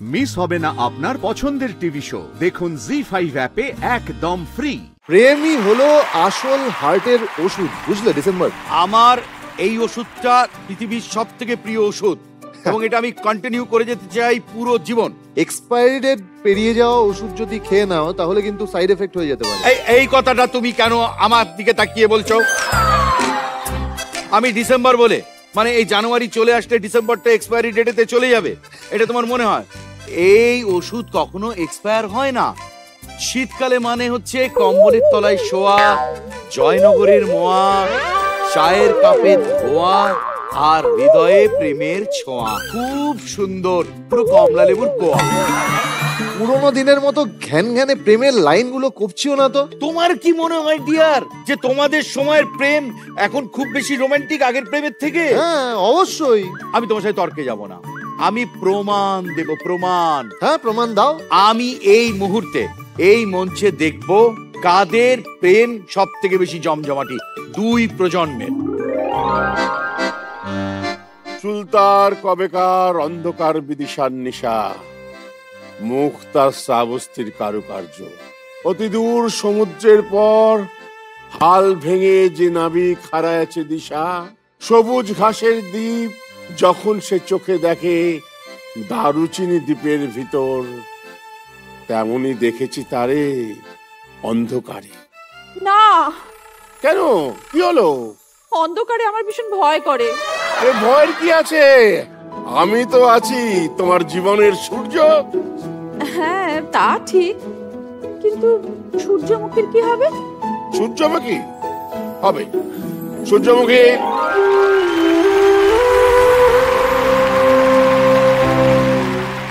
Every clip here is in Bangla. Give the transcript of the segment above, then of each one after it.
মিস হবে না আপনার পছন্দের টিভি শো। দেখুন জি5 অ্যাপে একদম ফ্রি। প্রেমই হলো আসল হার্টের ওষুধ, বুঝলে ডিসেম্বর? আমার এই ওষুধটা পৃথিবীর সব থেকে প্রিয় ওষুধ এবং এটা আমি কন্টিনিউ করে যেতে চাই পুরো জীবন। এক্সপায়ারি ডেট পেরিয়ে যাওয়া ওষুধ যদি খেয়ে নাও তাহলে কিন্তু সাইড এফেক্ট হয়ে যেতে পারে। এই কথাটা তুমি কেন আমার দিকে তাকিয়ে বলছো? আমি ডিসেম্বর বলে মানে এই জানুয়ারি চলে আসলে ডিসেম্বরটা এক্সপায়ারি ডেটেতে চলে যাবে, এটা তোমার মনে হয়? এই ওষুধ কখনো এক্সপায়ার হয় না। শীতকালে মানে হচ্ছে কম্বলের তলায় শোয়া, জয়নগরের মোয়া, চায়ের কাপে ধোয়া আর হৃদয়ে প্রেমের ছোঁয়া। খুব সুন্দর, পুরো কমলা লেবুর কোয়া। পুরোনো দিনের মতো ঘ্যান ঘ্যানে প্রেমের লাইনগুলো কপছিও না তো? তোমার কি মনে হয় ডিয়ার যে তোমাদের সময়ের প্রেম এখন খুব বেশি রোমান্টিক আগের প্রেমের থেকে? হ্যাঁ অবশ্যই। আমি তোমার সাথে তর্কে যাব না, আমি প্রমাণ দেব, প্রমাণ। হ্যাঁ প্রমাণ দাও। আমি এই মুহূর্তে এই মঞ্চে দেখব কাদের প্রেম সব থেকে বেশি জমজমাটি, দুই প্রজন্মের। সুলতার কবেকার অন্ধকার বিদিশার নিশা, মুখ তার শ্রাবস্তির কারুকার্য। অতি দূর সমুদ্রের পর হাল ভেঙে যে নাবিক হারায়াছে দিশা, সবুজ ঘাসের দ্বীপ যখন সে চোখে দেখে দারুচিনি দ্বীপের ভিতর, তেমনি দেখেছি তারে অন্ধকারে। না। কেন, কি হলো? অন্ধকারে আমার ভীষণ ভয় করে। আরে ভয়ের কি আছে, আমি তো আছি তোমার জীবনের সূর্য। হ্যাঁ তা ঠিক, কিন্তু সূর্যমুখীর কি হবে? সূর্যমুখী হবে, সূর্যমুখী।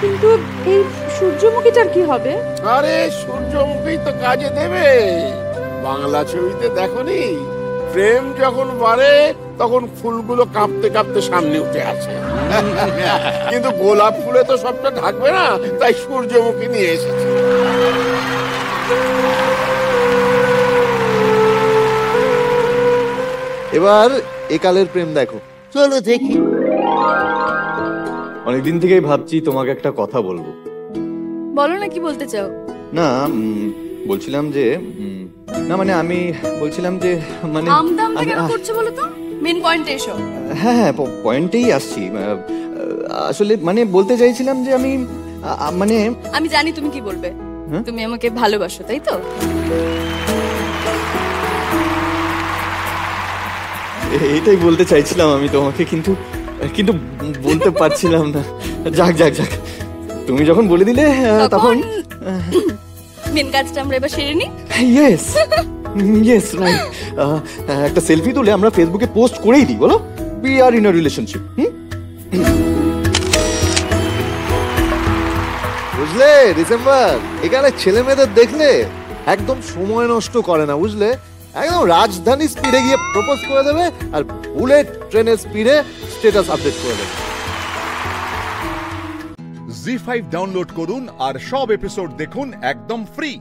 কিন্তু এই সূর্যমুখীটার কি হবে? আরে সূর্যমুখী তো কাজে দেবে। বাংলা ছবিতে দেখোনি, প্রেম যখন বাড়ে তখন ফুলগুলো কাঁপতে কাঁপতে সামনে উঠে আসে। কিন্তু গোলাপ ফুলে তো সবটা ঢাকবে না, তাই সূর্যমুখী নিয়ে এসেছে। এবার একালের প্রেম দেখো, চলো দেখি। অনেকদিন থেকেই ভাবছি তোমাকে একটা কথা বলবো। বলো না, কি বলতে চাও? না বলছিলাম যে না মানে আমি বলছিলাম যে মানে আমদামটা কেন করছো বলো তো? মেন পয়েন্টে এসো। হ্যাঁ হ্যাঁ পয়েন্টেই আসছি। আসলে মানে বলতে চাইছিলাম যে আমি মানে আমি জানি তুমি কি বলবে। তুমি আমাকে ভালোবাসো, তাই তো? এইটাই বলতে চাইছিলাম আমি তোমাকে, কিন্তু কিন্তু বলতে পারছিলাম না। যাক যাক যাক, তুমি যখন বলে দিলে তখন মেন কাজটা আমরা এবার সেরে নিই। Yes yes right. একটা সেলফি তুলে আমরা ফেসবুকে পোস্ট করেই দিই, বলো we are in a relationship. বুঝলে ডিসেম্বর? এখানে ছেলে মেয়েদের দেখলে একদম সময় নষ্ট করে না, বুঝলে? একদম রাজধানী স্পিডে গিয়ে প্রপোজ করে দেবে আর বুলেট ট্রেনের স্পিডে স্ট্যাটাস আপডেট করে দেবে। জি5 ডাউনলোড করুন আর সব এপিসোড দেখুন একদম ফ্রি।